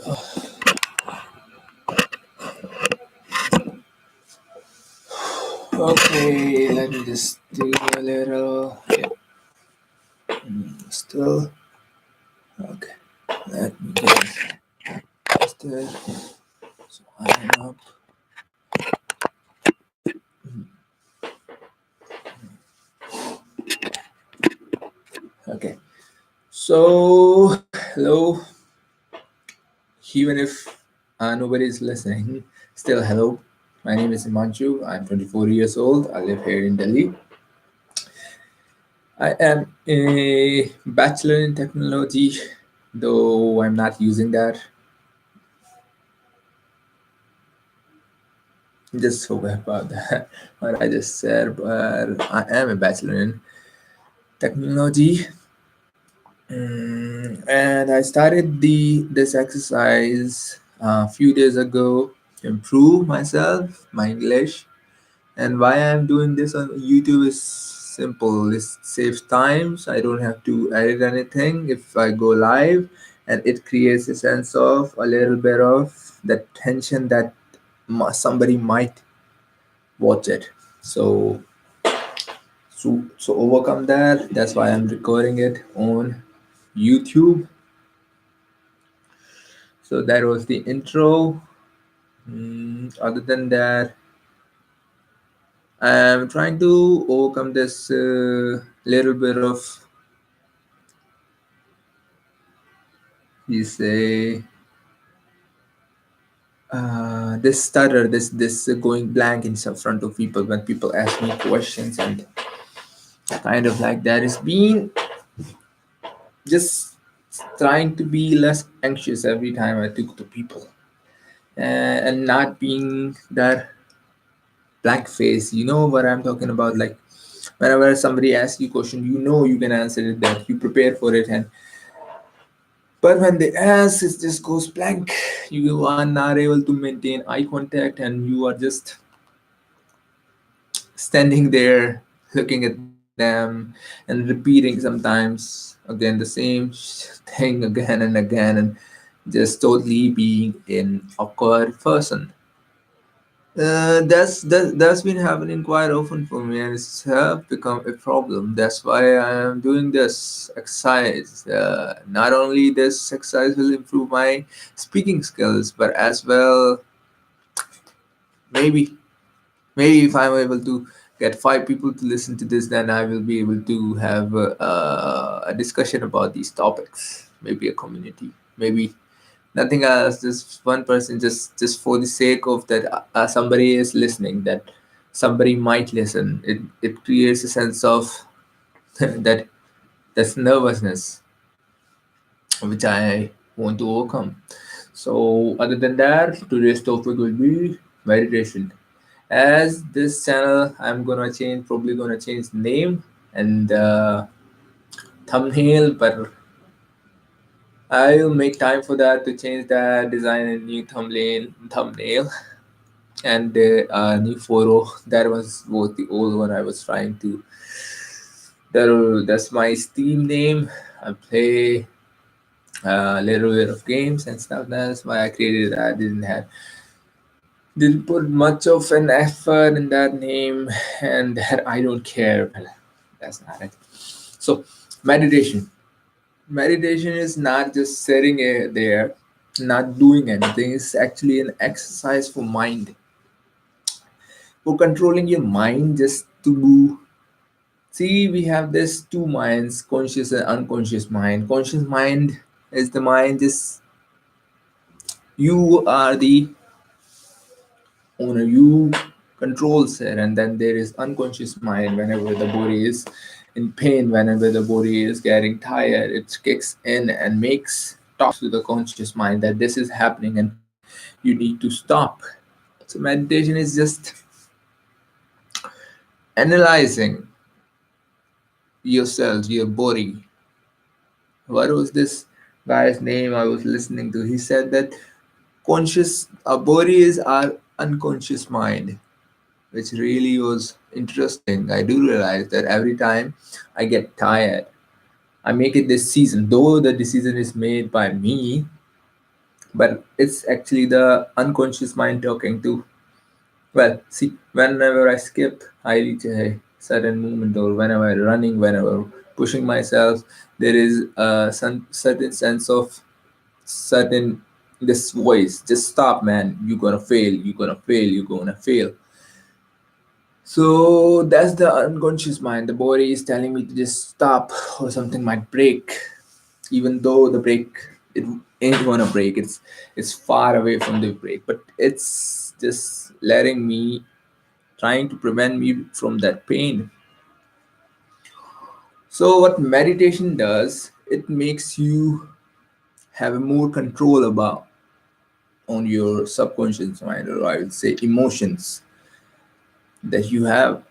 Okay, let me just do a little. Yeah, still. Okay, let me just it. So I'm up. Okay, so hello. Even if nobody is listening, still hello. My name is Himanshu. I'm 24 years old. I live here in Delhi. I am a bachelor in technology, though I'm not using that. Just forget about that. What I just said, but I am a bachelor in technology. And I started this exercise a few days ago to improve myself, my English. And why I'm doing this on YouTube is simple. It saves time, so I don't have to edit anything if I go live, and it creates a sense of a little bit of that tension that somebody might watch it. So so overcome that. That's why I'm recording it on YouTube. So that was the intro. Other than that, I'm trying to overcome this little bit of, you say, this stutter, this going blank in some front of people when people ask me questions, and kind of like that is being just trying to be less anxious every time I talk to people, and not being that blank face. You know what I'm talking about? Like whenever somebody asks you a question, you know you can answer it, that you prepare for it, and but when they ask, it just goes blank. You are not able to maintain eye contact, and you are just standing there looking at them and repeating sometimes again the same thing again and again, and just totally being an awkward person. That's been happening quite often for me, and it's become a problem. That's why I am doing this exercise. Not only this exercise will improve my speaking skills, but as well, maybe maybe if I'm able to get five people to listen to this, then I will be able to have a discussion about these topics. Maybe a community, maybe nothing else, just one person, just for the sake of that, somebody is listening, that somebody might listen. It creates a sense of that that's nervousness, which I want to overcome. So other than that, today's topic will be meditation. As this channel, I'm gonna change, probably gonna change name and thumbnail, but I'll make time for that to change that, design a new thumbnail, and new photo. That was the old one I was trying to. That's my Steam name. I play a little bit of games and stuff. That's why I created that. I didn't put much of an effort in that name, and that I don't care. Well, that's not it. So meditation. Meditation is not just sitting there, not doing anything. It's actually an exercise for mind, for controlling your mind, just to see. We have this two minds, conscious and unconscious mind. Conscious mind is the mind, just you are the owner, you controls it. And then there is unconscious mind. Whenever the body is in pain, whenever the body is getting tired, it kicks in and makes talks to the conscious mind that this is happening and you need to stop. So meditation is just analyzing yourself, your body. What was this guy's name I was listening to? He said that conscious, our body is our unconscious mind, which really was interesting. I do realize that every time I get tired, I make it this season, though the decision is made by me, but it's actually the unconscious mind talking to. Well, see, whenever I skip, I reach a certain movement, or whenever I'm running, whenever pushing myself, there is a certain sense of certain this voice. Just stop, man. You're gonna fail. You're gonna fail. You're gonna fail. So that's the unconscious mind. The body is telling me to just stop, or something might break, even though the break it ain't gonna break. It's far away from the break, but it's just letting me, trying to prevent me from that pain. So what meditation does, it makes you have more control about on your subconscious mind, or I would say emotions that you have.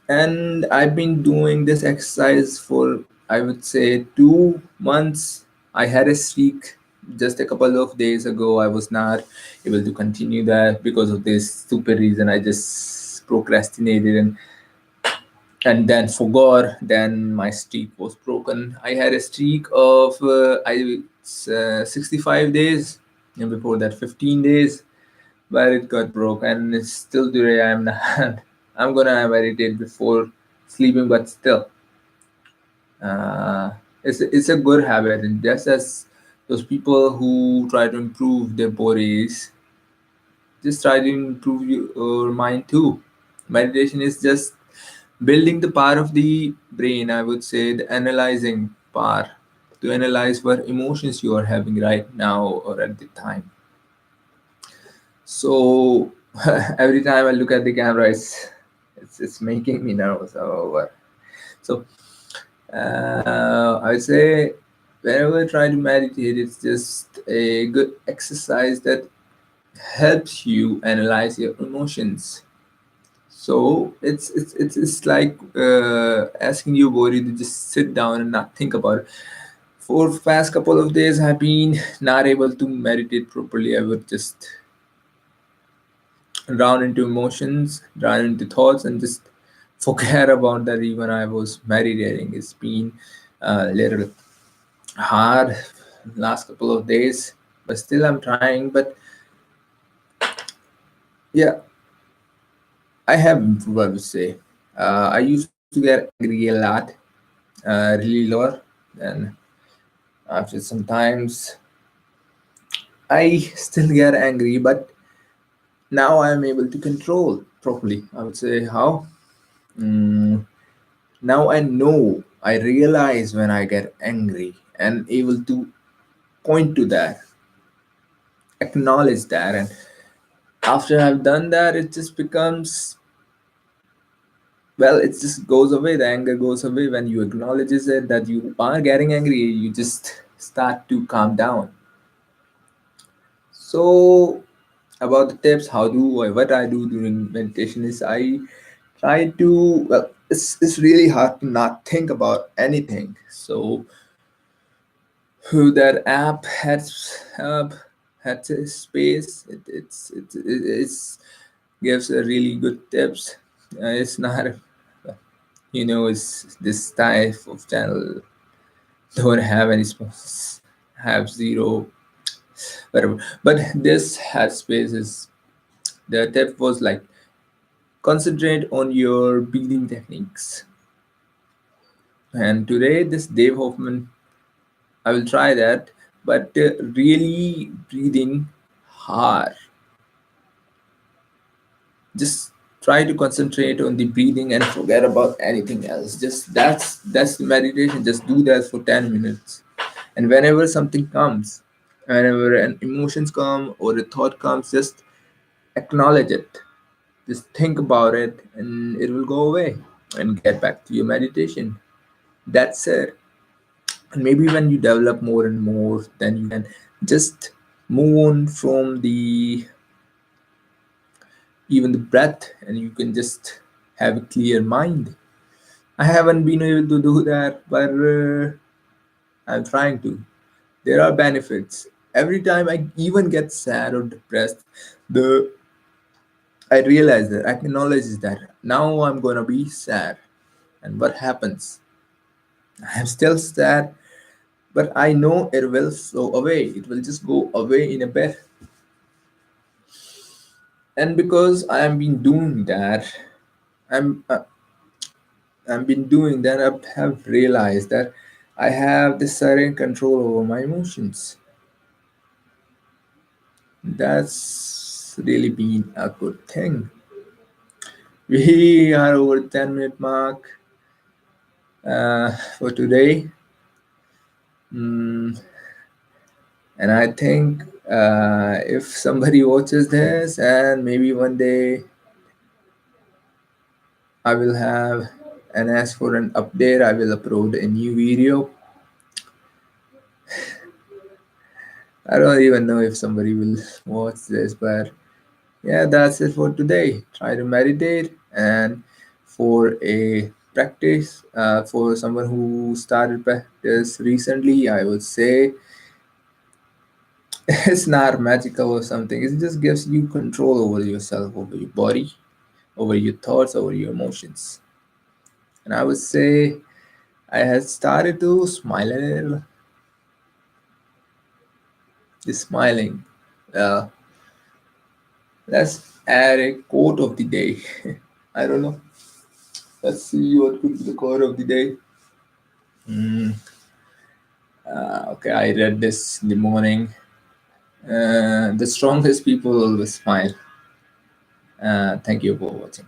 And I've been doing this exercise for, I would say, 2 months. I had a streak just a couple of days ago. I was not able to continue that because of this stupid reason. I just procrastinated and then forgot. Then my streak was broken. I had a streak of 65 days, and before that 15 days, but it got broke, and it's still today I'm not. I'm gonna meditate before sleeping, but still, uh, it's a good habit. And just as those people who try to improve their bodies, just try to improve your mind too. Meditation is just building the part of the brain, I would say, the analyzing part, to analyze what emotions you are having right now or at the time. So every time I look at the camera, it's making me nervous. So I would say whenever I try to meditate, it's just a good exercise that helps you analyze your emotions. So it's like asking your body to just sit down and not think about it. For past couple of days, I've been not able to meditate properly. I would just drown into emotions, drown into thoughts, and just forget about that. Even I was meditating. It's been a little hard last couple of days, but still I'm trying. But yeah, I have improved, I would say. I used to get angry a lot, really lower, and after sometimes I still get angry, but now I'm able to control properly. I would say how. Mm, Now I know, I realize when I get angry and able to point to that, acknowledge that, and after I've done that, it just becomes, well, it just goes away. The anger goes away when you acknowledges it that you are getting angry. You just start to calm down. So about the tips, how do I, what I do during meditation is I try to, well, it's really hard to not think about anything. So who that app has a space. It's gives a really good tips. It's not, it's this type of channel don't have any have zero whatever. But this headspace is, the tip was like, concentrate on your breathing techniques. And today this Dave Hoffman, I will try that, but really breathing hard. Just try to concentrate on the breathing and forget about anything else. Just that's the meditation. Just do that for 10 minutes. And whenever something comes, whenever an emotions come or a thought comes, just acknowledge it. Just think about it and it will go away, and get back to your meditation. That's it. And maybe when you develop more and more, then you can just move on from the even the breath, and you can just have a clear mind. I haven't been able to do that, but I'm trying to. There are benefits. Every time I even get sad or depressed, the I realize that, I acknowledge that now I'm gonna be sad. And what happens? I'm still sad, but I know it will flow away. It will just go away in a bit. And because I have been doing that, I'm I've been doing that. I have realized that I have this certain control over my emotions. That's really been a good thing. We are over 10-minute mark for today. Mm, and I think if somebody watches this and maybe one day I will have and ask for an update, I will upload a new video. I don't even know if somebody will watch this, but yeah, that's it for today. Try to meditate, and for a practice, for someone who started practice recently, I would say it's not magical or something. It just gives you control over yourself, over your body, over your thoughts, over your emotions. And I would say I had started to smile a little. Just smiling. Uh, let's add a quote of the day. I don't know. Let's see what could be the quote of the day. Mm, okay, I read this in the morning. The strongest people always smile. Thank you for watching.